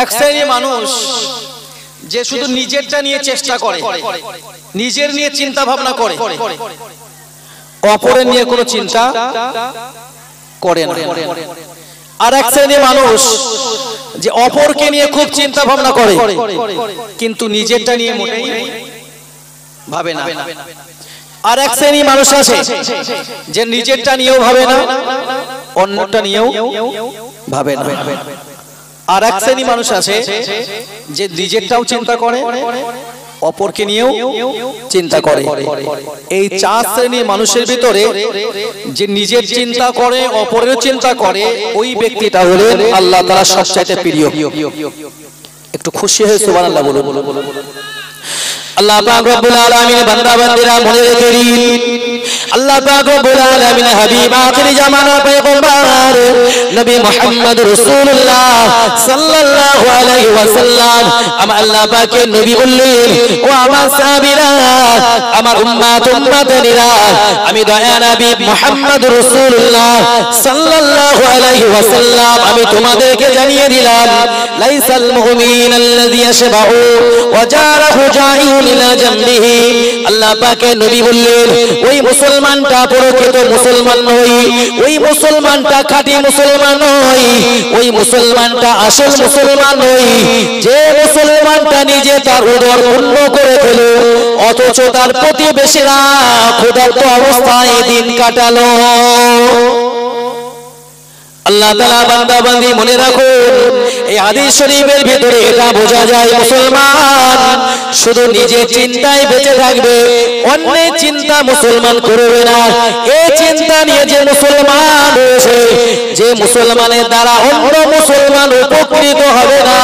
এক শ্রেণীর মানুষ যে শুধু নিজেরটা নিয়ে চেষ্টা করে, নিজের নিয়ে চিন্তা ভাবনা করে, অপরের নিয়ে কোনো চিন্তা করে না। আর এক শ্রেণীর মানুষ যে অপরকে নিয়ে খুব চিন্তা ভাবনা করে কিন্তু নিজেরটা নিয়ে মোটেই ভাবে না। আর এক শ্রেণীর মানুষ আছে যে নিজেরটা নিয়েও ভাবে না, অন্যটা নিয়েও ভাবে না। আর এক শ্রেণীর মানুষ আছে যে নিজেরটাও চিন্তা করে, অপরকে নিয়েও চিন্তা করে। এই চার শ্রেণীর মানুষের ভিতরে যে নিজের চিন্তা করে, অপরের চিন্তা করে, ওই ব্যক্তিটা হলেন আল্লাহ তাআলার সবচাইতে প্রিয়। একটু খুশি হয়ে সুবহানাল্লাহ বলুন। আল্লাহ পাক রব্বুল আলামিন বান্দা বান্দিরা মনে রেখে দিন, আল্লাহ পাক রব্বুল আলামিন হাবিব আখির জামানার পয়গম্বর নবী মুহাম্মদ রাসূলুল্লাহ সাল্লাল্লাহু আলাইহি ওয়াসাল্লাম আমার আল্লাহ পাকের নবী বললেন, ও আমার সাহাবীরা, আমার উম্মতেরা, আমি দয়া নবী মুহাম্মদ রাসূলুল্লাহ সাল্লাল্লাহু আলাইহি ওয়াসাল্লাম আমি তোমাদেরকে জানিয়ে দিলাম, লাইসাল মুমিন আল্লাযী ইয়াশবাউ ওয়া জারাহু জাইউন ইলা জামবিহি। আল্লাহ পাকের নবী বললেন, ওই মুসলমানটা প্রকৃত মুসলমান নয়, ওই মুসলমানটা খাঁটি মুসলমান নয়, ওই মুসলমানটা আসল মুসলমান নয়, যে মুসলমানটা নিজে তার উদর পূর্ণ করে ফেল অথচ তার প্রতিবেশীরা ক্ষুধার্ত অবস্থায় দিন কাটালো। আল্লাহ তাআলা বান্দা বান্দি মনে রাখুন, এই হাদিস শরীফের ভিতরে এটা বোঝা যায় মুসলমান শুধু নিজের চিন্তায় বেঁচে থাকবে, অন্যের চিন্তা মুসলমান করবে না। এই চিন্তা নিয়ে যে মুসলমান হয়েছে, যে মুসলমানের দ্বারা অন্য মুসলমান উপকৃত হবে না,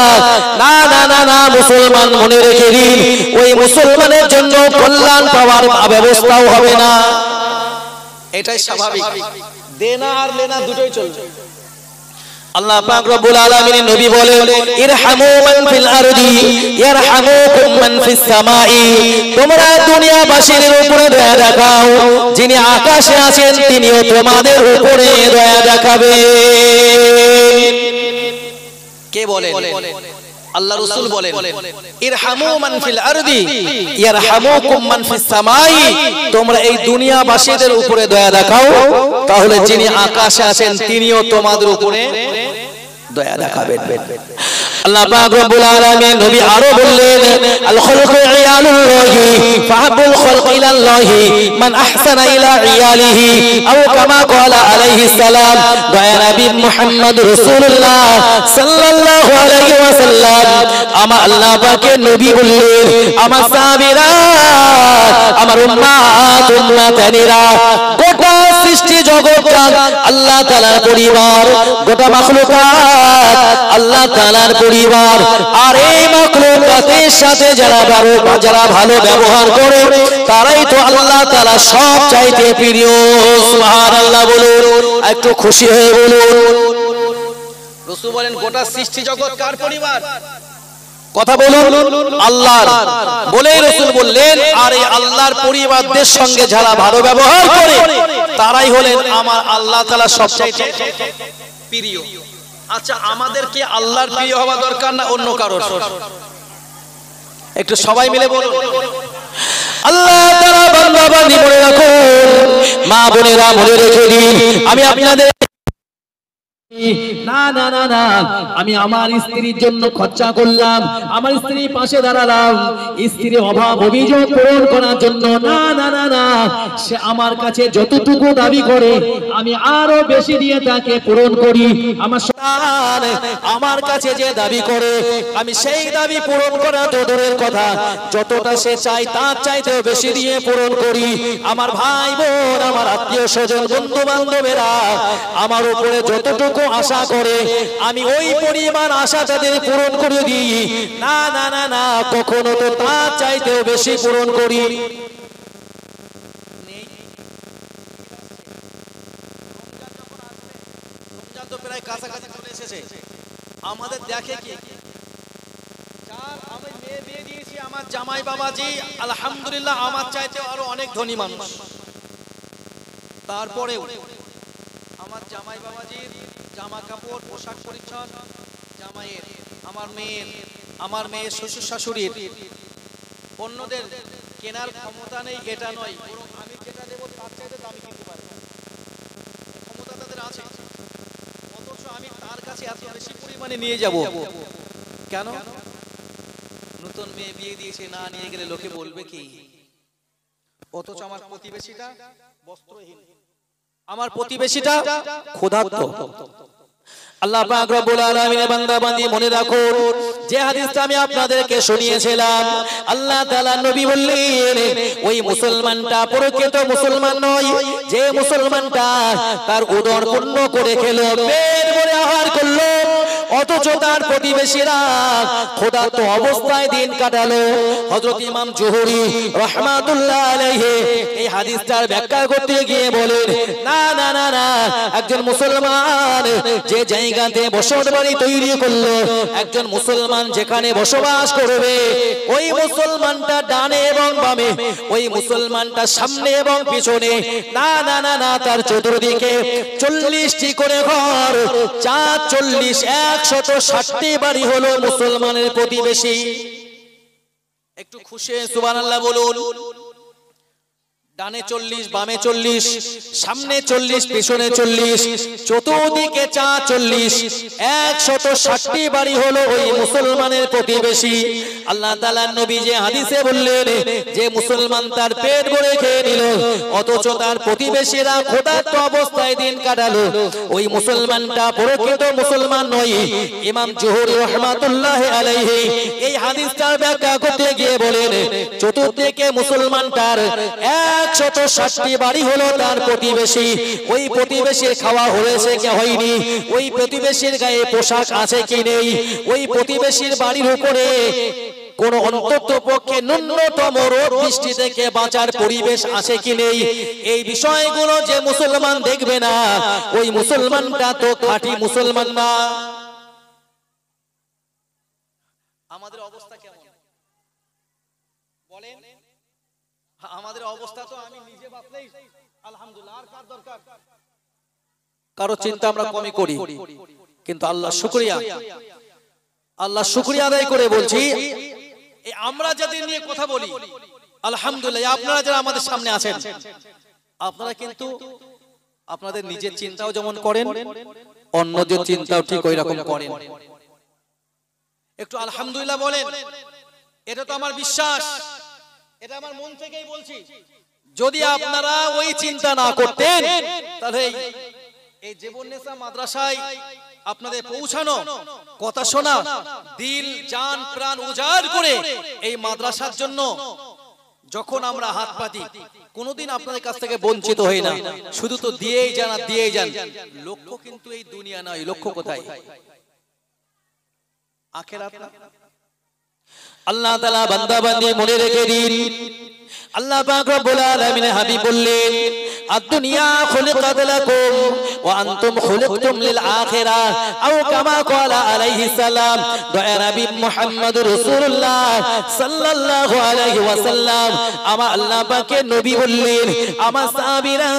না না না না, মুসলমান মনে রেখে দিন, ওই মুসলমানের জন্য কল্যাণ পাওয়ার ব্যবস্থাও হবে না। এটাই স্বাভাবিক, দেনা আর লেনা দুটোই চলবে। আল্লাহ পাক রব্বুল আলামিন নবী বলেন, ইরহামু মান ফিল আরদি ইয়ারহামুকুম মান ফিস সামাই। তোমরা দুনিয়াবাসীর উপরে দয়া দেখাও, যিনি আকাশে আছেন তিনিও তোমাদের উপরে দয়া দেখাবেন। কে বলেন? আল্লাহ রাসূল বলেন, ইরহামু মান ফিল আরদি ইয়ারহামুকুম মান ফিস সামাই। তোমরা এই দুনিয়াবাসীদের উপরে দয়া দেখাও, তাহলে যিনি আকাশে আছেন তিনিও তোমাদের উপরে দয়া দেখাবেন। আল্লাহ পাক রব্বুল আলামিন নবী আরো বললেন, আল খালকু ইয়ালুল্লাহি ফাহাবুল খালক ইলাল্লাহি মান আহসানা ইলা ইয়ালিহি আও কামা ক্বালা আলাইহিস সালাম। দয়া নবী মুহাম্মদ রাসূলুল্লাহ সাল্লাল্লাহু আলাইহি ওয়াসাল্লাম আমার আল্লাহ পাকের নবী বললেন, আমার সাহাবীরা, আমার উম্মতেরা, গোটা সৃষ্টি জগৎটা আল্লাহ তাআলার পরিবার, গোটা মাখলুকাত আল্লাহ তাআলার পরিবার। আর এই মাখলুকাতের সাথে যারা ভালো ব্যবহার করে তারাই তো আল্লাহ তাআলা সব চাইতে প্রিয়। সুবহানাল্লাহ বলুন, একটু খুশি হয়ে বলুন। রাসূল বলেন, গোটা সৃষ্টি জগৎ কার পরিবার? কথা বলুন, আল্লাহর। বলেই রাসূল বললেন, আর এই আল্লাহর পরিবারদের সঙ্গে যারা ভালো ব্যবহার করে তারাই হলেন আমার আল্লাহ তাআলা সবচাইতে প্রিয়। আচ্ছা, আমাদের কি আল্লাহর প্রিয় হওয়া দরকার না অন্য কারোর? একটু সবাই মিলে বলুন। আল্লাহ তাআলা বান্দা বান্দি মনে রাখুন, মা বোনেরা মনে রেখে দিন, আমি আপনাদের না না না না, আমি আমার স্ত্রীর জন্য খরচা করলাম, আমার স্ত্রীর পাশে দাঁড়ালাম, স্ত্রীর অভাব অভিযোগ পূরণ করার জন্য। না না না না, সে আমার কাছে যতটুকু দাবি করে আমি আরো বেশি দিয়ে তাকে পূরণ করি। আমার সন্তান আমার কাছে যে দাবি করে আমি সেই দাবি পূরণ করা তো দূরের কথা, যতটা সে চাই তার চাইতেও বেশি দিয়ে পূরণ করি। আমার ভাই বোন, আমার আত্মীয় স্বজন, বন্ধু বান্ধবেরা আমার উপরে যতটুকু আশা করে আমি ওই পরিমাণ আশা তাদের পূরণ করে দিই। না না না না, কখনো তো তার চাইতেও বেশি পূরণ করি। রমজান তো প্রায় কাছাকাছি চলে এসেছে, আমাদের দেখে কি, যার আমি মেয়ে বিয়ে দিয়েছি, আমার জামাই বাবাজি আলহামদুলিল্লাহ আমার চাইতেও আরো অনেক ধনী মানুষ, তারপরেও আমার জামাই বাবাজির জামা কাপড় পোশাক পরিচ্ছদ, জামাইয়ের আমার মেয়ের শ্বশুর শাশুড়ির অন্যদের কেনার ক্ষমতা নেই এটা নয়, বরং আমি যেটা দেবো তার চাইতে দামি কিনতে পারবো, ক্ষমতা তাদের আছে, অথচ আমি তার কাছে এত বেশি পরিমাণে নিয়ে যাব কেন? নতুন মেয়ে বিয়ে দিয়েছে, না নিয়ে গেলে লোকে বলবে কি? অথচ আমার প্রতিবেশীটা বস্ত্রহীন, আমার প্রতিবেশীটা ক্ষুধার্ত। আল্লাহ পাক রব্বুল আলামিনের বান্দা বান্দি মনে রাখো, যে হাদিসটা আমি আপনাদেরকে শুনিয়েছিলাম, আল্লাহ তাআলা নবী বললেন ওই মুসলমানটা প্রকৃত মুসলমান নয় যে মুসলমানটা তার উদর পূর্ণ করে খেলো, পেট ভরে আহার করলো, অথচ তার প্রতিবেশীরা ক্ষুধার্ত অবস্থায় দিন কাটালো। হযরত ইমাম জুহরি রাহমাতুল্লাহ আলাইহি এই হাদিসটার ব্যাখ্যা করতে গিয়ে বলেন, না না না না, একজন মুসলমান যে জায়গাতে বসত বাড়ি তৈরি করলো, একজন মুসলমান যেখানে বসবাস করবে, ওই মুসলমানটা ডানে এবং বামে, ওই মুসলমানটা সামনে এবং পিছনে, না না না না, তার চতুর্দিকে 40টি করে ঘর, 440 160টি বাড়ি হলো মুসলমানের প্রতিবেশী। একটু খুশি সুবহানাল্লাহ বলুন। ডানে 40, বামে 40, সামনে 40, পিছনে 40, চতুর্দিকে 440, 160টি বাড়ি হলো ওই মুসলমানের প্রতিবেশী। আল্লাহ তাআলার নবী যে হাদিসে বললেন যে মুসলমান তার পেট ভরে খেয়ে নিল, অথচ তার প্রতিবেশীরা ক্ষুধার্ত অবস্থায় দিন কাটালো, ওই মুসলমানটা প্রকৃত মুসলমান নয়। ইমাম জুহরি রাহমাতুল্লাহি আলাইহি এই হাদিসটার ব্যাখ্যা করতে গিয়ে বলেন, চতুর্দিকে মুসলমানটার 160টি বাড়ি হলো তার প্রতিবেশী, ওই প্রতিবেশীর খাওয়া হয়েছে কি হয়নি, ওই প্রতিবেশীর গায়ে পোশাক আছে কি নেই, ওই প্রতিবেশীর বাড়ির উপরে কোন অন্ততপক্ষে ন্যূনতম রোদ বৃষ্টি থেকে বাঁচার পরিবেশ আছে কি নেই, এই বিষয়গুলো যে মুসলমান দেখবে না, ওই মুসলমানটা তো খাঁটি মুসলমান না। আমাদের অবস্থা কেমন বলেন? আমাদের অবস্থা তো আমি নিজে বাঁচলেই আলহামদুলিল্লাহ, আর কার দরকার? কারো চিন্তা আমরা কমই করি, কিন্তু আল্লাহ শুকরিয়া, আল্লাহ শুকরিয়া আদায় করে বলছি, এই আমরা যাদের নিয়ে কথা বলি আলহামদুলিল্লাহ, আপনারা যারা আমাদের সামনে আছেন, আপনারা কিন্তু আপনাদের নিজের চিন্তাও যেমন করেন, অন্যদের চিন্তাও ঠিক ওই রকম করেন। একটু আলহামদুলিল্লাহ বলেন, এটা তো আমার বিশ্বাস, এটা আমার মন থেকেই বলছি। যদি আপনারা ওই চিন্তা না করতেন, তাহলে এই জীবননেসা মাদ্রাসায় আপনাদের পৌঁছানো, কথা শোনা, দিল জান প্রাণ উজাড় করে এই মাদ্রাসার জন্য যখন আমরা হাত পাতি, কোনোদিন আপনাদের কাছ থেকে বঞ্চিত হই না, শুধু তো দিয়েই যান আর দিয়েই যান। লক্ষ্য কিন্তু এই দুনিয়া নয়, লক্ষ্য কোথায়? আখিরাত। আল্লাহ তাআলা বান্দা বান্দি মনে রেখে দিন, আল্লাহ পাক রব্বুল আলামিন হাবিব বললেন, আদ-দুনিয়া খুলিকাত লাকুম ওয়া আনতুম খুলিকতুম লিল আখিরাহ, আও কামা ক্বালা আলাইহিস সালাম। দয়া নবী মুহাম্মদুর রাসূলুল্লাহ সাল্লাল্লাহু আলাইহি ওয়াসাল্লাম, আমার আল্লাহ পাকের নবী বললেন, আমার সাহাবীরা,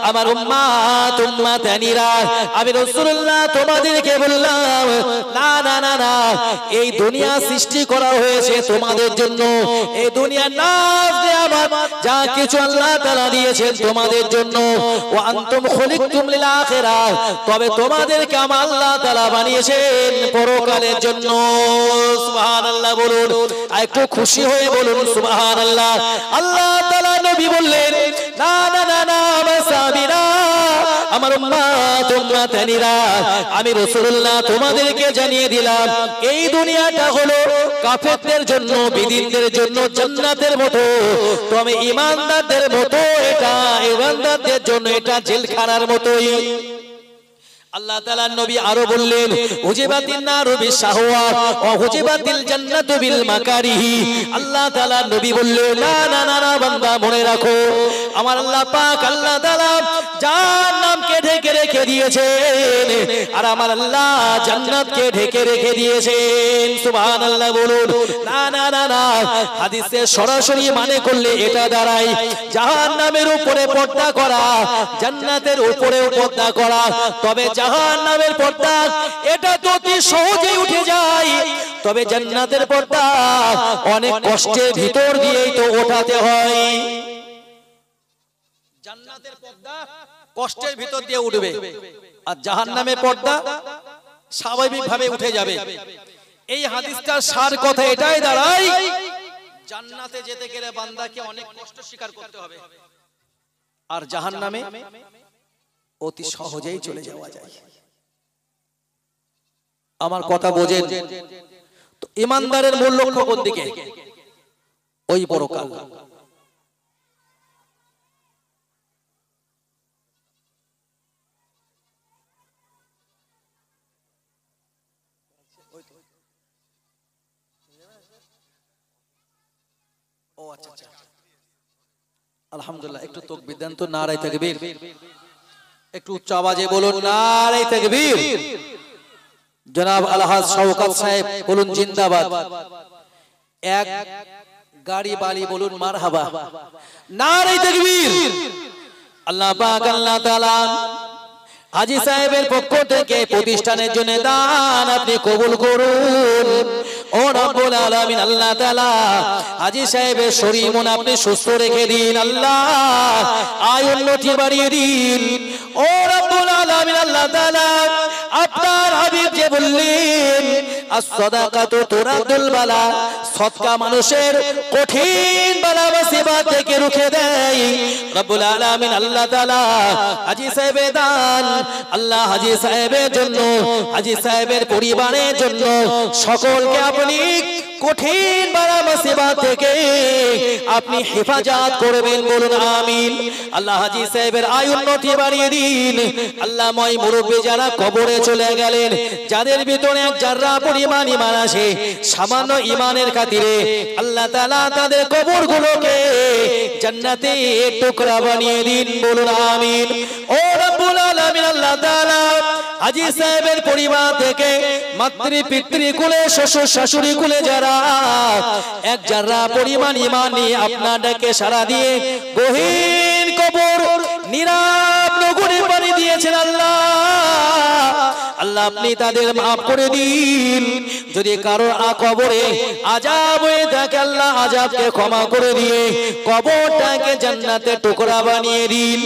আমার উম্মাত উম্মাতানিরা, আমি রাসূলুল্লাহ তোমাদেরকে বললাম, না না না না, এই দুনিয়া সৃষ্টি করা হয়েছে তোমাদের জন্য, এই দুনিয়ার নাম যা কিছু আল্লাহ তাআলা দিয়েছেন তোমাদের জন্য, ওয়া আনতুম খুলিকতুম লিল আখিরাহ, তবে তোমাদেরকে আমার আল্লাহ তাআলা বানিয়েছেন পরকালের জন্য। সুবহানাল্লাহ বলুন, আর একটু খুশি হয়ে বলুন সুবহানাল্লাহ। আল্লাহ তাআলা নবী বললেন, না না না না, আমার সাহাবীরা, আমার উম্মাত উম্মাতানিরা, আমি রাসূলুল্লাহ তোমাদেরকে জানিয়ে দিলাম, এই দুনিয়াটা হলো কাফেরদের জন্য, বিদীনদের জন্য জান্নাতের মতো, তবে ঈমানদারদের মতো এটা, ঈমানদারদের জন্য এটা জেলখানার মতোই। আল্লাহ তাআলার নবী আরো বললেন, হুজিবাতিন নারু বিশাহওয়াত ওয়া হুজিবাতিল জান্নাতু বিল মাকারিহি। আল্লাহ তাআলার নবী বললেন, না না না না বান্দা, মনে রাখো, আমার আল্লাহ পাক আল্লাহ তাআলা জাহান্নামকে ঢেকে রেখে দিয়েছেন আর আমার আল্লাহ জান্নাতকে ঢেকে রেখে দিয়েছেন। সুবহানাল্লাহ বলুন। না না না না, হাদিসে সরাসরি মানে করলে এটা দাঁড়ায় জাহান্নামের উপরে পর্দা করা, জান্নাতের উপরেও পর্দা করা। তবে জাহান্নামের পর্দা এটা তো অতি সহজেই উঠে যায়, তবে জান্নাতের পর্দা অনেক কষ্টের ভিতর দিয়েই তো ওঠাতে হয়। জান্নাতের পর্দা কষ্টের ভিতর দিয়ে উঠবে, আর জাহান্নামের পর্দা স্বাভাবিকভাবে উঠে যাবে। এই হাদিসটার সার কথা এটাই দাঁড়ায়, জান্নাতে যেতে গেলে বান্দাকে অনেক কষ্ট স্বীকার করতে হবে, আর জাহান্নামে অতি সহজেই চলে যাওয়া যায়। আমার কথা বোঝেন তো? ইমানদারের মূল লক্ষ্য কোন দিকে? ওই পরকাল। ও আচ্ছা আচ্ছা, আলহামদুলিল্লাহ। একটু তাকবীর দেন তো, নারে তাকবীর। একটু উচ্চ আওয়াজে বলুন নারে তাকবীর। জনাব আলহাজ শওকত সাহেব বলুন জিন্দাবাদ। এক গাড়ি বালি বলুন মারহাবা। নারে তাকবীর। আল্লাহ পাক আল্লাহ তাআলা হাজী সাহেবের পক্ষ থেকে প্রতিষ্ঠানের জন্য দান আপনি কবুল করুন। ও রব্বুল আলামিন, আল্লাহ তাআলা হাজী সাহেবের শরীর মন আপনি সুস্থ রেখে দিন, আল্লাহ আয় উন্নতি বাড়িয়ে দিন। ও রব্বুল আলামিন, আল্লাহ তাআলা আপনার হাবিব যে বললেন as-সাদাকাতু তুরাদুল বালা, সদকা মানুষের কঠিন বালা মুসিবত থেকে রুখে দেয়। রব্বুল আলামিন আল্লাহ তাআলা হাজী সাহেবের দান, আল্লাহ হাজী সাহেবের জন্য, হাজী সাহেবের পরিবারের জন্য সকলকে আপনি কঠিন বালা মুসিবত থেকে আপনি হেফাজত করবেন, বলুন আমিন। আল্লাহ হাজী সাহেবের আয় উন্নতি বাড়িয়ে দিন। আল্লাহ ময় মুরব্বী যারা কবরে চলে গেলেন, যাদের ভিতরে এক জাররা পরিমাণ ঈমান আছে, সামান্য ঈমানের খাতিরে আল্লাহ তাআলা তাদের কবরগুলোকে জান্নাতের টুকরা বানিয়ে দিন, বলুন আমিন। ও রব্বুল আলামিন, আল্লাহ তাআলা হাজী সাহেবের পরিবার থেকে মাতৃ পিতৃ কুলে শ্বশুর শাশুড়ি কুলে যারা এক জাররা পরিমাণ ঈমান নিয়ে আপনার ডাকে সাড়া দিয়ে গহীন কবর নীরব নগরে পাড়ি দিয়েছেন, আল্লাহ আল্লাহ আপনি তাদের মাফ করে দিন। যদি কারো কবরে আযাব হয়ে থাকে, আল্লাহ আযাবকে ক্ষমা করে দিয়ে কবরটাকে জান্নাতের টুকরা বানিয়ে দিন,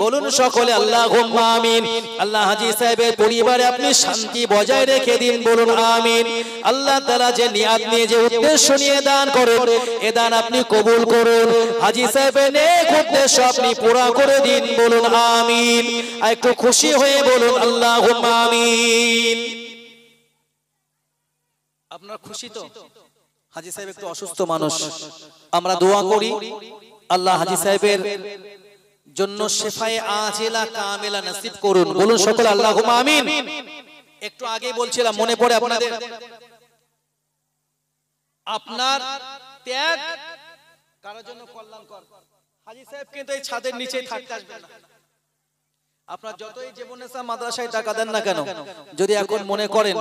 বলুন সকলে আল্লাহুম্মা আমিন। আল্লাহ হাজী সাহেবের পরিবারে আপনি শান্তি বজায় রেখে দিন, বলুন আমিন। আল্লাহ তাআলা যে নিয়াত নিয়ে যে উদ্দেশ্য নিয়ে দান করেন, এ দান আপনি কবুল করুন। হাজী সাহেবের নেক উদ্দেশ্য আপনি পুরা করে দিন, বলুন আমিন। আর একটু খুশি হয়ে বলুন আল্লাহুম্মা আমিন। আপনারা খুশি তো? হাজী সাহেব একটু অসুস্থ মানুষ, আমরা দোয়া করি আল্লাহ হাজী সাহেবের জন্য শিফায়ে আজিলা কামিলা নসিব করুন, বলুন সকলে আল্লাহুম্মা আমিন। একটু আগে বলছিলাম, মনে পড়ে আপনাদের, আপনার ত্যাগ কারোর জন্য কল্যাণকর। হাজী সাহেব কিন্তু এই ছাদের নিচেই থাকতে আসবে না। আপনার যতই জীবনেসা মাদ্রাসায় টাকা দেন না কেন, যদি এখন মনে করেন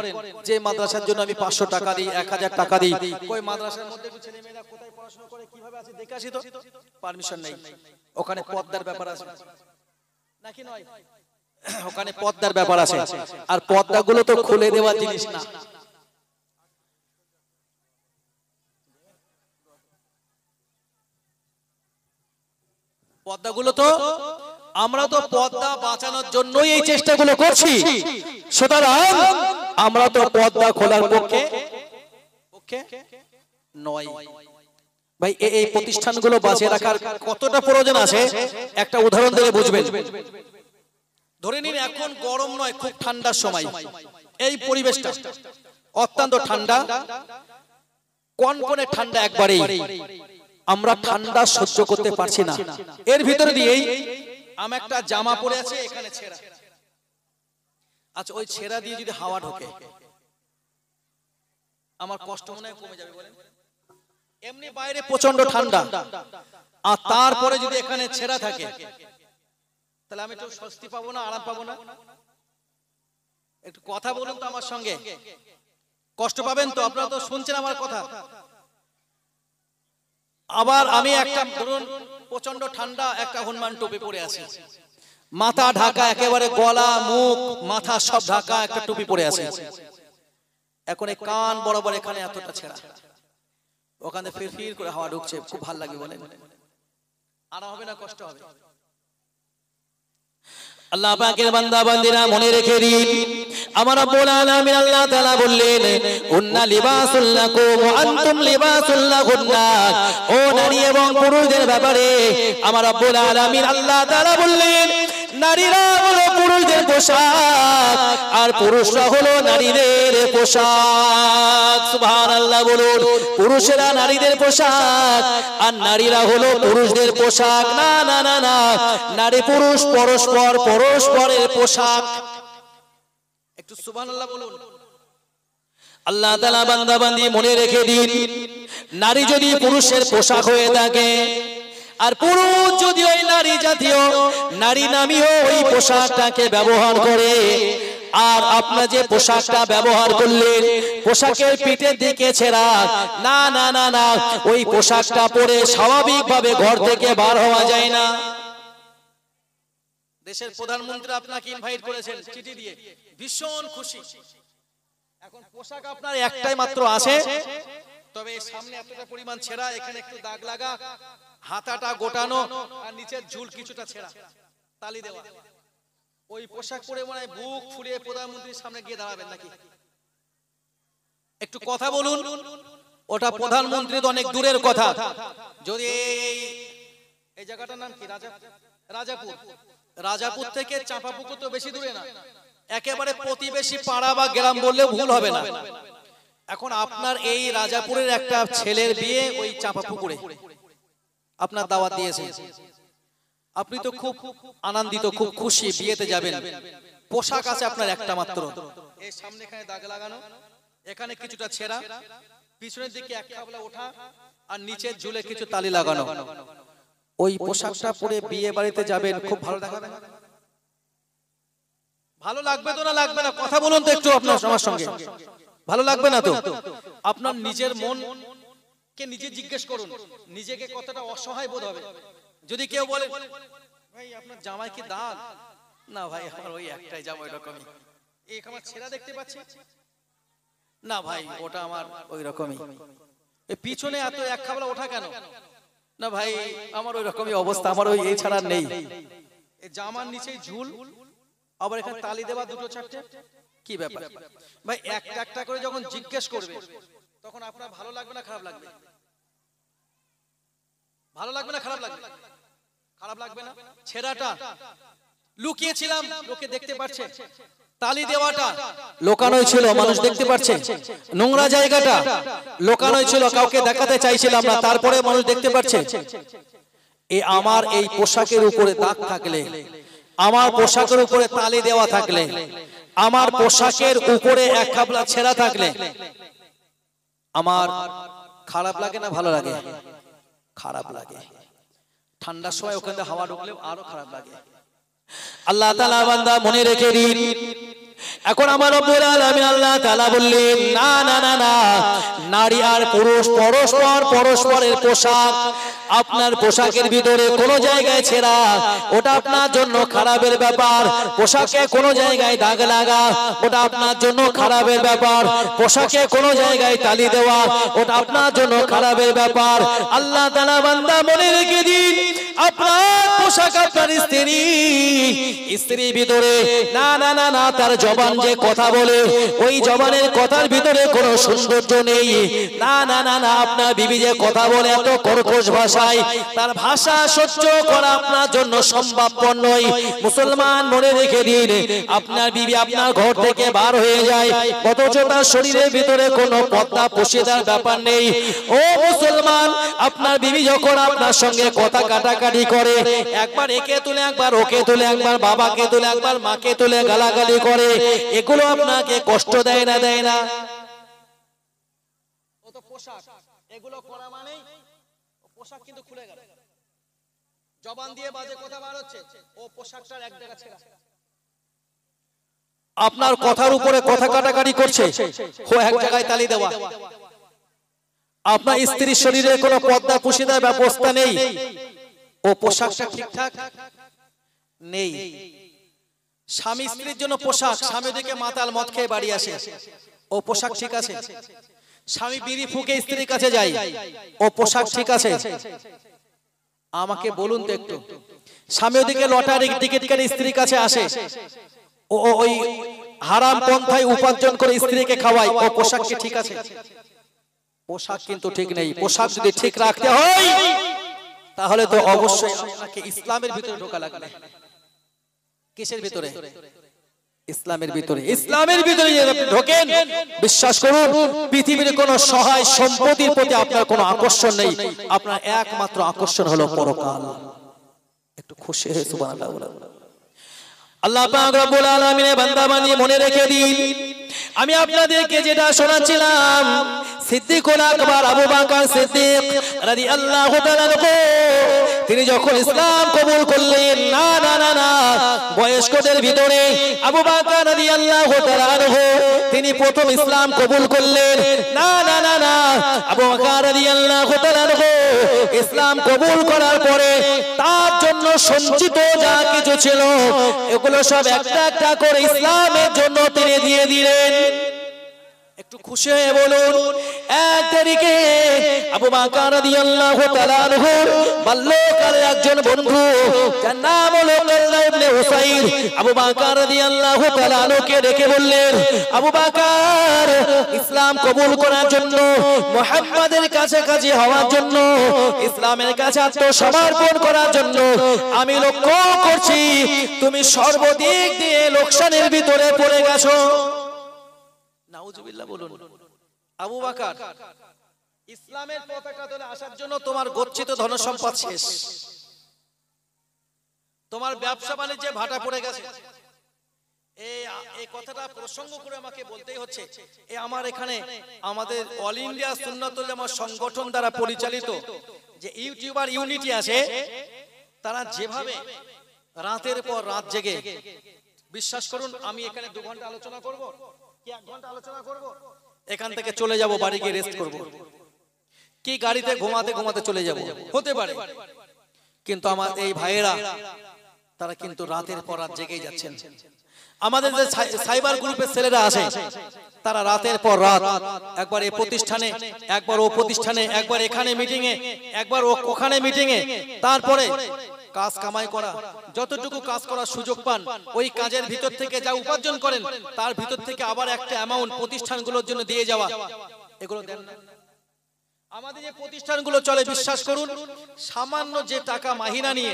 যে মাদ্রাসার জন্য আমি 500 টাকা দিই, 1000 টাকা দিই, কই মাদ্রাসার মধ্যে ছেলে মেয়েরা কোথায় পড়াশোনা করে কিভাবে আছে দেখে আসি তো, পারমিশন নেই। ওখানে পর্দার ব্যাপার আছে নাকি নয়? ওখানে পর্দার ব্যাপার আছে, আর পর্দাগুলো তো খুলে দেওয়া জিনিস না। পর্দাগুলো তো, আমরা তো পর্দা বাঁচানোর জন্যই এই চেষ্টাগুলো করছি, সুতরাং আমরা তো পর্দা খোলার পক্ষে নয়। ভাই এই প্রতিষ্ঠানগুলো বাঁচিয়ে রাখার কতটা প্রয়োজন আছে একটা উদাহরণ দিলে বুঝবেন। ধরে নিন এখন গরম নয়, খুব ঠান্ডার সময়, এই পরিবেশটা অত্যন্ত ঠান্ডা, কনকনে ঠান্ডা একবারেই, আমরা ঠান্ডা সহ্য করতে পারছি না। এর ভিতরে দিয়েই আমি একটা জামা পরে আছে, এখানে ছেঁড়া। আচ্ছা, ওই ছেঁড়া দিয়ে যদি হাওয়া ঢোকে, আমার কষ্ট মনে হয় কমে যাবে বলেন? এমনি বাইরে প্রচন্ড ঠান্ডা, আর তারপরে যদি এখানে ছেঁড়া থাকে, তাহলে আমি একটু স্বস্তি পাবো না, আরাম পাবো না? একটু কথা বলুন তো আমার সঙ্গে, কষ্ট পাবেন তো? আপনারা তো শুনছেন আমার কথা। আবার আমি একটা ধরুন প্রচন্ড ঠান্ডা একটা হনুমান টুপি পরে আছি, মাথা ঢাকা, একেবারে গলা মুখ মাথা সব ঢাকা, একটা টুপি পরে আছে। এখন এই কান বরাবর এখানে এতটা ছেঁড়া, ওখানে ফির ফির করে হাওয়া ঢুকছে, খুব ভালো লাগে। বলেন আরাম হবে না কষ্ট হবে? আল্লাহ পাকের বান্দা বান্দিরা মনে রেখে দিন, আমার রব্বুল আলামিন আল্লাহ তাআলা বললেন উন্না লিবাসুল লাকুম ওয়া আনতুম লিবাসুল লাহুন্না। ও নারী এবং পুরুষদের ব্যাপারে আমার রব্বুল আলামিন আল্লাহ তাআলা বললেন নারীরা হলো পুরুষদের পোশাক আর পুরুষরা হলো নারীদের পোশাক। সুবহানাল্লাহ বলুন। পুরুষেরা নারীদের পোশাক আর নারীরা হলো পুরুষদের পোশাক। না না না না, নারী পুরুষ পরস্পরের পোশাক। একটু সুবহানাল্লাহ বলুন। আল্লাহ তাআলা বান্দা বান্দি মনে রেখে দিন, নারী যদি পুরুষের পোশাক হয়ে থাকে আর পুরুষ যদি ওই নারী জাতীয় নারী নামীয় ওই পোশাকটাকে ব্যবহার করে, আর আপনার যে পোশাকটা ব্যবহার করলেন পোশাকের পিঠের দিকে ছেঁড়া, না না না না, ওই পোশাকটা পরে স্বাভাবিকভাবে ঘর থেকে বার হওয়া যায় না। দেশের প্রধানমন্ত্রী আপনাকে ইনভাইট করেছেন চিঠি দিয়ে, ভীষণ খুশি। এখন পোশাক আপনার একটাই মাত্র আছে, তবে সামনে এতটা পরিমাণ ছেঁড়া, এখানে একটু দাগ লাগা, হাতাটা গোটানো আর নিচের ঝুল কিছুটা ছেঁড়া, তালি দেওয়া। ওই পোশাক পরে মনে হয় বুক ফুলিয়ে প্রধানমন্ত্রীর সামনে গিয়ে দাঁড়াবেন নাকি? একটু কথা বলুন। ওটা প্রধানমন্ত্রী তো অনেক দূরের কথা। যদি এই জায়গাটার নাম কি? রাজাপুর। রাজাপুর থেকে চাঁপাপুকুর তো বেশি দূরে না, একেবারে প্রতিবেশী পাড়া বা গ্রাম বললেও ভুল হবে না। এখন আপনার এই রাজাপুরের একটা ছেলের বিয়ে ওই চাঁপাপুকুরে, আপনার দাওয়াত দিয়েছে, আপনি তো খুব আনন্দিত, খুব খুশি, বিয়েতে যাবেন। পোশাক আছে আপনার একটা মাত্র, এই সামনে এখানে দাগ লাগানো, এখানে কিছুটা ছেঁড়া, পিছনের দিকে এক খাবলা ওঠা আর নিচের ঝুলে কিছু তালি লাগানো। ওই পোশাকটা পরে বিয়ে বাড়িতে যাবেন, খুব ভালো দেখাবে না? ভালো লাগবে তো না লাগবে না? কথা বলুন তো একটু আপনার আমার সঙ্গে। ভালো লাগবে না তো? আপনার নিজের মন কে নিজে জিজ্ঞেস করুন, নিজেকে কতটা অসহায় বোধ হবে যদি কেউ বলে ভাই আপনার জামাই কি দাগ? না ভাই আমার ওই একটাই জামা, ওই রকমই। এই আমার ছেঁড়া দেখতে পাচ্ছি, না ভাই ওটা আমার ওই রকমই। পিছনে এত এক খাবলা ওঠা কেন? না ভাই আমার ওই রকমই অবস্থা, আমার ওই এই ছাড়া নেই। এই জামার নিচে ঝুল, আবার এখানে তালি দেওয়া দুটো চারটে, কি ব্যাপার ভাই? একটা একটা করে যখন জিজ্ঞেস করবে তখন আপনার ভালো লাগবে না খারাপ লাগবে? ভালো লাগবে না খারাপ লাগবে? খারাপ লাগবে না? ছেঁড়াটা লুকিয়েছিলাম, লোকে দেখতে পাচ্ছে। তালি দেওয়াটা লোকানোই ছিল, মানুষ দেখতে পাচ্ছে। নোংরা জায়গাটা লোকানোই ছিল, কাউকে দেখাতে চাইছিলাম না, তারপরে মানুষ দেখতে পাচ্ছে। আমার এই পোশাকের উপরে দাগ থাকলে, আমার পোশাকের উপরে তালি দেওয়া থাকলে, আমার পোশাকের উপরে এক খাবলা ছেঁড়া থাকলে আমার খারাপ লাগে না ভালো লাগে? খারাপ লাগে। ঠান্ডার সময় ওখানে হাওয়া ঢুকলেও আরো খারাপ লাগে। আল্লাহ তাআলা বান্দা মনে রেখে দিন। এখন আমার রব্বুল আলামিন আল্লাহ তাআলা বললেন না না না না, নারী আর পুরুষ পরস্পরের পোশাক। আপনার পোশাকের ভিতরে কোনো জায়গায় ছেঁড়া, ওটা আপনার জন্য খারাপের ব্যাপার। পোশাকে কোনো জায়গায় দাগ লাগা, ওটা আপনার জন্য খারাপের ব্যাপার। পোশাকে কোনো জায়গায় তালি দেওয়া, ওটা আপনার জন্য খারাপের ব্যাপার। আল্লাহ তাআলা বান্দা মনে রেখে দিন, আপনার পোশাক আপনার স্ত্রীর ভিতরে না না না না, তার জবান যে কথা বলে ওই জবানের কথার ভিতরে কোনো সৌন্দর্য নেই। না না না না, আপনার বিবি যে কথা বলে এত কর্কশ ভাষায়, তার ভাষা সহ্য করা আপনার জন্য সম্ভবপর নয়। মুসলমান মনে রেখে দিন, আপনার বিবি আপনার ঘর থেকে বার হয়ে যায়, অথচ তার শরীরের ভিতরে কোনো পর্দা পোশিদার ব্যাপার নেই। ও মুসলমান, আপনার বিবি যখন আপনার সঙ্গে কথা কাটাকাটি করে, একবার একে তুলে একবার ওকে তুলে, একবার বাবাকে তুলে একবার মাকে তুলে গালাগালি করে, এগুলো আপনাকে কষ্ট দেয় না? দেয় না? ও তো পোশাক, এগুলো করা মানেই পোশাক কিন্তু খুলে গেল। জবান দিয়ে বাজে কথা বার হচ্ছে, ও পোশাকটার এক জায়গা ছেঁড়া, আপনার কথার উপরে কথা কাটাকাটি করছে, ও এক জায়গায় তালি দেওয়া। আপনার স্ত্রীর শরীরে কোনো পর্দা পুশিদার ব্যবস্থা নেই, ও পোশাকটা ঠিকঠাক নেই। স্বামী স্ত্রীর জন্য পোশাক, স্বামী দিকে মাতাল মদ খেয়ে বাড়ি আসে, ও পোশাক ঠিক আছে। স্বামী বিড়ি ফুঁকে স্ত্রীর কাছে যায়, ও পোশাক ঠিক আছে। আমাকে বলুন তো একটু, স্বামী ওদিকে লটারি টিকিট কেটে স্ত্রীর কাছে আসে, ও ওই হারাম পন্থায় উপার্জন করে স্ত্রীকে খাওয়ায়, ও পোশাক কি ঠিক আছে? পোশাক কিন্তু ঠিক নেই। পোশাক যদি ঠিক রাখতে হয় তাহলে তো অবশ্যই আপনাকে ইসলামের ভিতরে ঢোকা লাগবে। কিসের ভিতরে? ইসলামের ভিতরে। ইসলামের ভিতরে যদি আপনি ঢোকেন, বিশ্বাস করুন পৃথিবীর কোনো সহায় সম্পত্তির প্রতি আপনার কোনো আকর্ষণ নেই, আপনার একমাত্র আকর্ষণ হলো পরকাল। একটু খুশি হয়ে সুবহানাল্লাহ বলুন। আল্লাহ পাক রব্বুল আলামিনের বান্দা বানিয়ে মনে রেখে দিন, আমি আপনাদেরকে যেটা শোনাচ্ছিলাম, সিদ্দিকুল আকবর আবু বকর সিদ্দিক রাদিয়াল্লাহু তাআলা আনহু তিনি যখন ইসলাম কবুল করলেন, না না না না, বয়স্কদের ভিতরে আবু বকর রাদিয়াল্লাহু তাআলা আনহু তিনি প্রথম ইসলাম কবুল করলেন। না না না না, আবু বকর রাদিয়াল্লাহু তাআলা আনহু ইসলাম কবুল করার পরে তার জন্য সঞ্চিত যা কিছু ছিল এগুলো সব একটা একটা করে ইসলামের জন্য তিনি দিয়ে দিলেন। একটু খুশি হয়ে বলুন। এক তারিখে আবু বকর রাদিয়াল্লাহু তাআলা আনহু বাল্যকালের একজন বন্ধু, যার নাম হলো আব্দুল্লাহ ইবনে হুসাইন, আবু বকর রাদিয়াল্লাহু তাআলা আনহুকে ডেকে বললেন, আবু বকর, ইসলাম কবুল করার জন্য, মুহাম্মাদের কাছাকাছি হওয়ার জন্য, ইসলামের কাছে আত্মসমর্পণ করার জন্য আমি লক্ষ্য করছি তুমি সর্বদিক দিয়ে লোকসানের ভিতরে পড়ে গেছো। নাউজুবিল্লাহ বলুন। আবু বকর, ইসলামের পতাকা তলে আসার জন্য তোমার গচ্ছিত ধন সম্পদ শেষ, তোমার ব্যবসা বাণিজ্যে ভাটা পড়ে গেছে। এই কথাটা প্রসঙ্গ করে আমাকে বলতেই হচ্ছে, আমার এখানে আমাদের অল ইন্ডিয়া সুন্নাতুল জামাত সংগঠন দ্বারা পরিচালিত যে ইউটিউবার ইউনিটি আছে, তারা যেভাবে রাতের পর রাত জেগে, বিশ্বাস করুন আমি এখানে 2 ঘন্টা আলোচনা করব, কি 1 ঘন্টা আলোচনা করব, এখান থেকে চলে যাব বাড়ি গিয়ে রেস্ট করব, কি গাড়িতে ঘুমাতে ঘুমাতে চলে যাব, হতে পারে। কিন্তু আমার এই ভাইয়েরা তারা কিন্তু রাতের পর রাত জেগেই যাচ্ছেন। আমাদের যে সাইবার গ্রুপের ছেলেরা আছে, তারা রাতের পর রাত একবার এই প্রতিষ্ঠানে, একবার ও প্রতিষ্ঠানে, একবার এখানে মিটিং এ, একবার ওখানে মিটিং এ, তারপরে কাজ কামাই করা, যতটুকু কাজ করার সুযোগ পান ওই কাজের ভিতর থেকে যা উপার্জন করেন তার ভিতর থেকে আবার একটা অ্যামাউন্ট প্রতিষ্ঠানগুলোর জন্য দিয়ে যাওয়া, এগুলো দেন না। আমাদের যে প্রতিষ্ঠানগুলো চলে, বিশ্বাস করুন সামান্য যে টাকা মাহিনা নিয়ে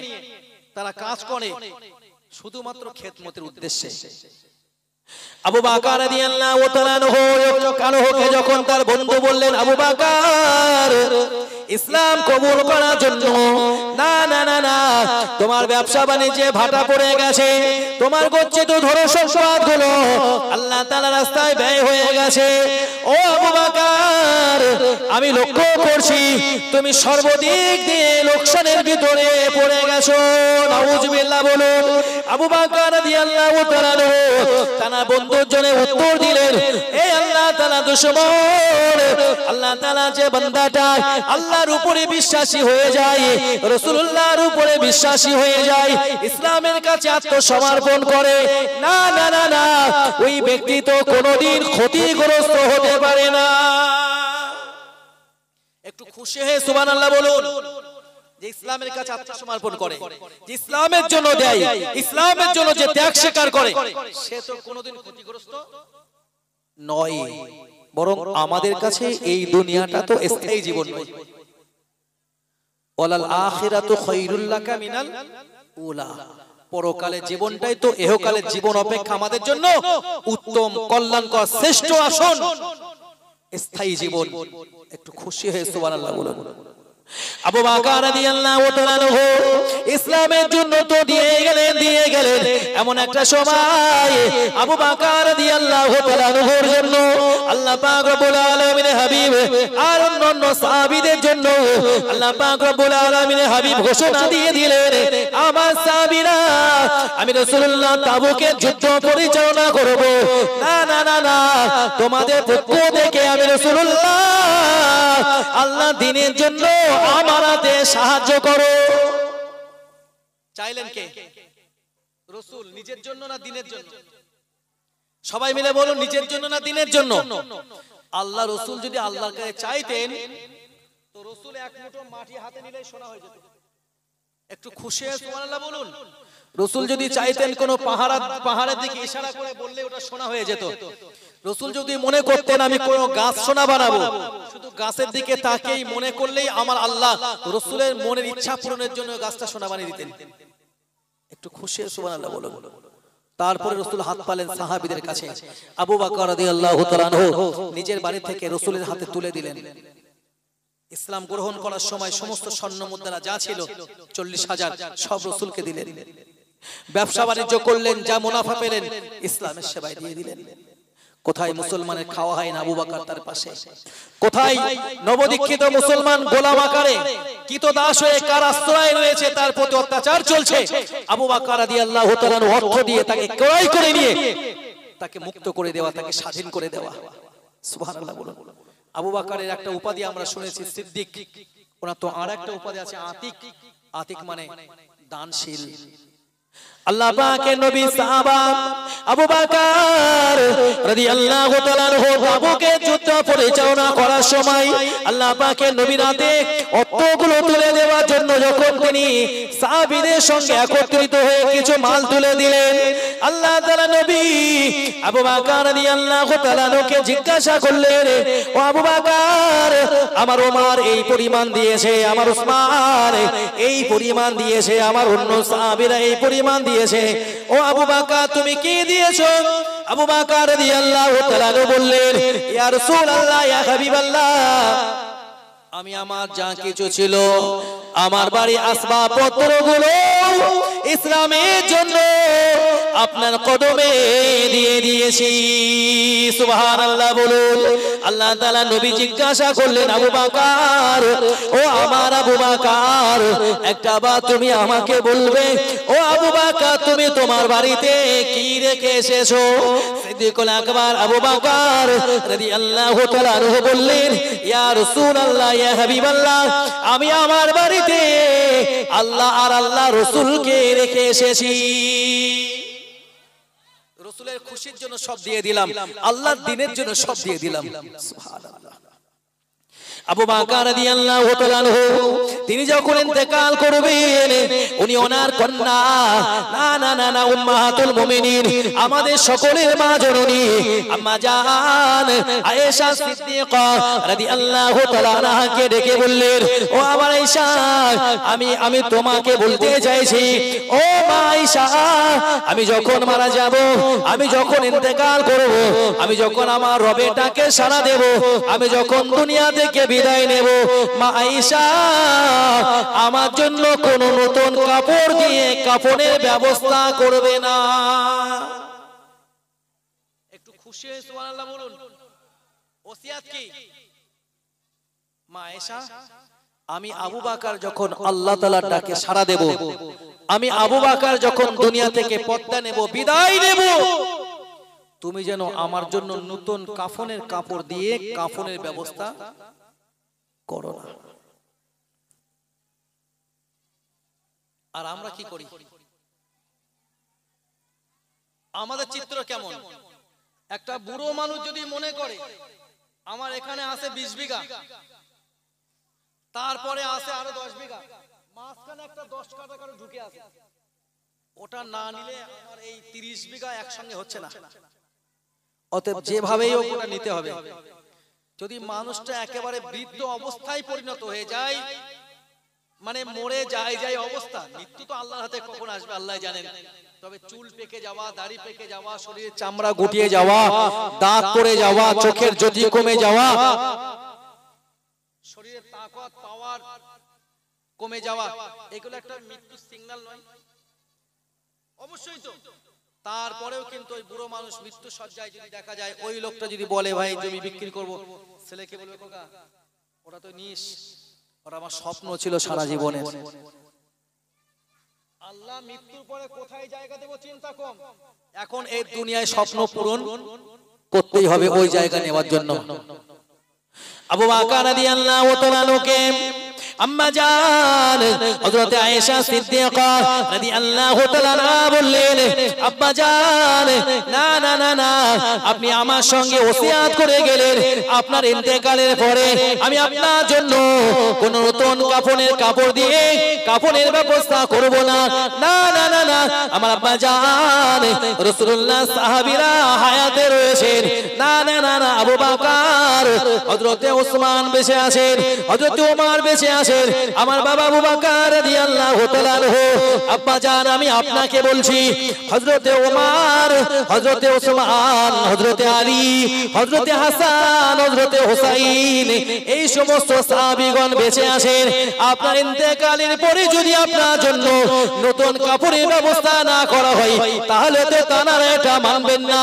তারা কাজ করে শুধুমাত্র খেদমতের উদ্দেশ্যে। আবু বকর রাদিয়াল্লাহু তাআলা আনহুকে যখন তার বন্ধু বললেন, আবু বকর, ইসলাম কবুল করার জন্য, না না না না, তোমার ব্যবসা বাণিজ্যে ভাটা পড়ে গেছে, তোমার গচ্ছিত ধন সম্পদগুলো আল্লাহ তাআলার রাস্তায় ব্যয় হয়ে গেছে। ও আবু বকর, আমি লক্ষ্য করছি তুমি সর্বদিক দিয়ে লোকসানের ভিতরে পড়ে গেছো। নাউজুবিল্লাহ বলুন। আবু বকর রাদিয়াল্লাহু তাআলা তার বন্ধুর জন্য উত্তর দিলেন, এই আল্লাহ তাআলা দুশমন, আল্লাহ তাআলা যে বান্দাটা আল্লাহর উপরে বিশ্বাসী হয়ে যায়, রাসূলুল্লাহর উপরে বিশ্বাসী হয়ে যায়, ইসলামের কাছে আত্মসমর্পণ করে, না না না না, ওই ব্যক্তি তো কোনোদিন ক্ষতিগ্রস্ত হতে পারে না। একটু খুশি হয়ে সুবহানাল্লাহ বলুন। যে ইসলামের কাছে আত্মসমর্পণ করে, যে ইসলামের জন্য দেয়, ইসলামের জন্য যে ত্যাগ স্বীকার করে, সে তো কোনোদিন ক্ষতিগ্রস্ত নয়, বরং আমাদের কাছে এই দুনিয়াটা তো স্থায়ী জীবন নয়। ওয়ালাল আখিরাতু খায়রুল লাকা মিনাল উলা, পরকালের জীবনটাই তো ইহকালের জীবন অপেক্ষা আমাদের জন্য উত্তম, কল্যাণকর, শ্রেষ্ঠ আসন, স্থায়ী জীবন। একটু খুশি হয়ে সুবহানাল্লাহ বলুন। আবু বকর রাদিয়াল্লাহু তাআলা আনহু ইসলামের জন্য তো দিয়ে গেলেন, এমন একটা সময় আবু বকর রাদিয়াল্লাহু তাআলা আনহুর জন্য আল্লাহ পাক রব্বুল আলামিন হাবিব আর অন্যান্য সাহাবীদের জন্য আল্লাহ পাক রব্বুল আলামিনের হাবিব ঘোষণা দিয়ে দিলেন, আমার সাহাবীরা আমি রাসূলুল্লাহ তাবুকের যুদ্ধ পরিচালনা করব। না না না না, তোমাদের পক্ষ থেকে আমি রাসূলুল্লাহ আল্লাহ দ্বীনের জন্য আমার হাতে সাহায্য করো। চাইলেন কে? রাসূল। নিজের জন্য না দ্বীনের জন্য? সবাই মিলে বলুন, নিজের জন্য না দ্বীনের জন্য? আল্লাহ রাসূল যদি আল্লাহকে চাইতেন তো রাসূল এক মুঠো মাটি হাতে নিলেই সোনা হয়ে যেত। একটু খুশি হয়ে সুবহানাল্লাহ বলুন। রাসূল যদি চাইতেন কোন পাহাড়ের দিকে ইশারা করে বললে ওটা সোনা হয়ে যেত। রাসূল যদি মনে করতেন আমি কোন গাছ সোনা বানাবো, শুধু গাছের দিকে তাকিয়েই মনে করলেই আমার আল্লাহ রাসূলের মনের ইচ্ছা পূরণের জন্য গাছটা সোনা বানিয়ে দিতেন। একটু খুশি হয়ে সুবহানাল্লাহ বলুন। তারপরে রাসূল হাত পালেন সাহাবীদের কাছে। আবু বকর রাদিয়াল্লাহু তাআলা আনহু নিজের বাড়ি থেকে রাসূলের হাতে তুলে দিলেন। ইসলাম গ্রহণ করার সময় সমস্ত স্বর্ণ মুদ্রা যা ছিল 40,000 সব রাসূলকে দিলেন। ব্যবসা বাণিজ্য করলেন, যা মুনাফা পেলেন ইসলামের সেবায় দিয়ে দিলেন। কোথায় মুসলমানের খাওয়া হয় না, আবু বকর তার পাশে। কোথায় নবদীক্ষিত মুসলমান গোলাম আকারে কৃতদাস হয়ে কার আশ্রয় রয়েছে, তার প্রতি অত্যাচার চলছে, আবু বকর রাদিয়াল্লাহু তাআলা অর্থ দিয়ে তাকে ক্রয় করে নিয়ে তাকে মুক্ত করে দেওয়া, তাকে স্বাধীন করে দেওয়া। সুবহানাল্লাহ বলুন। আবু বকরের একটা উপাধি আমরা শুনেছি সিদ্দিক, ওনার তো আর একটা উপাধি আছে আতিক। আতিক মানে দানশীল। আল্লাহ পাকের নবী সাহাবা আবু বকর রাদিয়াল্লাহু তাআলা আনহু তাবুকে যুদ্ধ পরিচালনা করার সময় আল্লাহ পাকের নবীর হাতে অর্থগুলো তুলে দেওয়ার জন্য যখন তিনি সাহাবীদের সঙ্গে একত্রিত হয়ে কিছু মাল তুলে দিলেন, আল্লাহ তাআলা নবী আবু বকর রাদিয়াল্লাহু তাআলা আনহুকে জিজ্ঞাসা করলেন, ও আবু বকর, আমার ওমর এই পরিমাণ দিয়েছে, আমার উসমান এই পরিমাণ দিয়েছে, আমার অন্য সাহাবীরা এই পরিমাণ দিয়েছে, ও আবু বকর তুমি কি দিয়েছো? আবু বকর রাদিয়াল্লাহু তাআলা বললেন, ইয়া রাসূলুল্লাহ, ইয়া হাবিবাল্লাহ, আমি আমার যা কিছু ছিল, আমার বাড়ি আসবাবপত্রগুলো ইসলামের জন্য আপনার কদমে দিয়ে দিয়েছি। সুবহানাল্লাহ বলুন। আল্লাহ তাআলা নবী জিজ্ঞাসা করলেন, আবু বকর, ও আমার আবু বকর, একটা বার তুমি আমাকে বলবে, ও আবু বকর, তুমি তোমার বাড়িতে কি রেখে এসেছো? সিদ্দিকুল আকবার আবু বকর রাদিয়াল্লাহু তাআলা আনহু বললেন, ইয়া রাসূলুল্লাহ, ইয়া হাবিবাল্লাহ, আমি আমার বাড়িতে আল্লাহ আর আল্লাহ রাসূলকে রেখে এসেছি। রাসূলের খুশির জন্য সব দিয়ে দিলাম, আল্লাহর দ্বীনের জন্য সব দিয়ে দিলাম। সুবহানাল্লাহ। আবু বকর রাদিয়াল্লাহু তাআলা আনহু তিনি যখন ইন্তেকাল করবেন, উনি ওনার কন্যা না না না না উম্মাহাতুল মুমিনিন, আমাদের সকলের মা জননী আম্মা জান আয়েশা সিদ্দিকা রাদিয়াল্লাহু তাআলা আনহাকে ডেকে বললেন, ও আমার আয়েশা, আমি তোমাকে বলতে চাইছি, ও মা আয়েশা, আমি যখন মারা যাব, আমি যখন ইন্তেকাল করব, আমি যখন আমার রবের ডাকে সাড়া দেব, আমি যখন দুনিয়া থেকে বিদায় নেব, মা আয়েশা আমার জন্য কোন নতুন কাপড় দিয়ে কাফনের ব্যবস্থা করবে না। একটু খুশি হয়ে সুবহানাল্লাহ বলুন। ওসিয়াত কি? মা আয়েশা, আমি আবু বকর যখন আল্লাহ তাআলার ডাকে সাড়া দেব, আমি আবু বকর যখন দুনিয়া থেকে পর্দা নেব, বিদায় নেব, তুমি যেন আমার জন্য নতুন কাফনের কাপড় দিয়ে কাফনের ব্যবস্থা করো না। আর আমরা কি করি? আমাদের চিত্র কেমন? একটা বুড়ো মানুষ যদি মনে করে আমার এখানে আছে 20 বিঘা, তারপরে আছে আরো 10 বিঘা, মাঝখানে একটা 10 কাঠা করে ঢুকে আছে, ওটা না নিলে আমার এই 30 বিঘা একসঙ্গে হচ্ছে না। অতএব যেভাবেই হোক ওটা নিতে হবে। যদি মানুষটা একেবারে বৃদ্ধ অবস্থায় পরিণত হয়ে যায়, মানে মরে যায় অবস্থা, মৃত্যু তো আল্লাহর হাতে কখন আসবে আল্লাহ জানেন, তবে চুল পেকে যাওয়া, দাড়ি পেকে যাওয়া, শরীরের চামড়া গুটিয়ে যাওয়া, দাগ পড়ে যাওয়া, চোখের জ্যোতি কমে যাওয়া, শরীরের তাকত পাওয়ার কমে যাওয়া, এগুলো একটা মৃত্যুর সিগন্যাল নয়? অবশ্যই তো। তারপরেও কিন্তু ওই বুড়ো মানুষ মৃত্যু সজ্জায় যদি দেখা যায়, ওই লোকটা যদি বলে ভাই জমি বিক্রি করব, ছেলেকে বলবে খোকা ওটা তো নিস, ওটা আমার স্বপ্ন ছিল সারা জীবনের। আল্লাহ মৃত্যুর পরে কোথায় জায়গা দেব চিন্তা কম, এখন এই দুনিয়ায় স্বপ্ন পূরণ করতেই হবে ওই জায়গা নেওয়ার জন্য। আবু বকর রাদিয়াল্লাহু তাআলা কে আম্মা জান হযরত আয়েশা সিদ্দিকা রাদিয়াল্লাহু তাআলা বললেন, আব্বা জান না না না না, আপনি আমার সঙ্গে ওসিয়াত করে গেলেন আপনার ইন্তেকালের পরে আমি আপনার জন্য কোন নতুন কাফনের কাপড় দিয়ে কাফনের ব্যবস্থা করব না। না না না না, আমার আব্বা জান রাসূলুল্লাহ সাহাবীরা হায়াতে রয়েছেন। না না না না, আবু বকর হযরত ওসমান বেঁচে আছেন, হযরত ওমর বেঁচে আছেন, আমার বাবা আবু বকর রাদিয়াল্লাহু তাআলা আনহু। আব্বা জান আমি আপনাকে বলছি, হযরতে ওমর, হযরতে ওসমান, হযরতে আলী, হযরতে হাসান, হযরতে হুসাইন এই সমস্ত সাহাবীগণ বেঁচে আছেন। আপনার ইন্তেকালের পরে যদি আপনার জন্য নতুন কাপড়ের ব্যবস্থা না করা হয় তাহলে তো তারা এটা মানবেন না।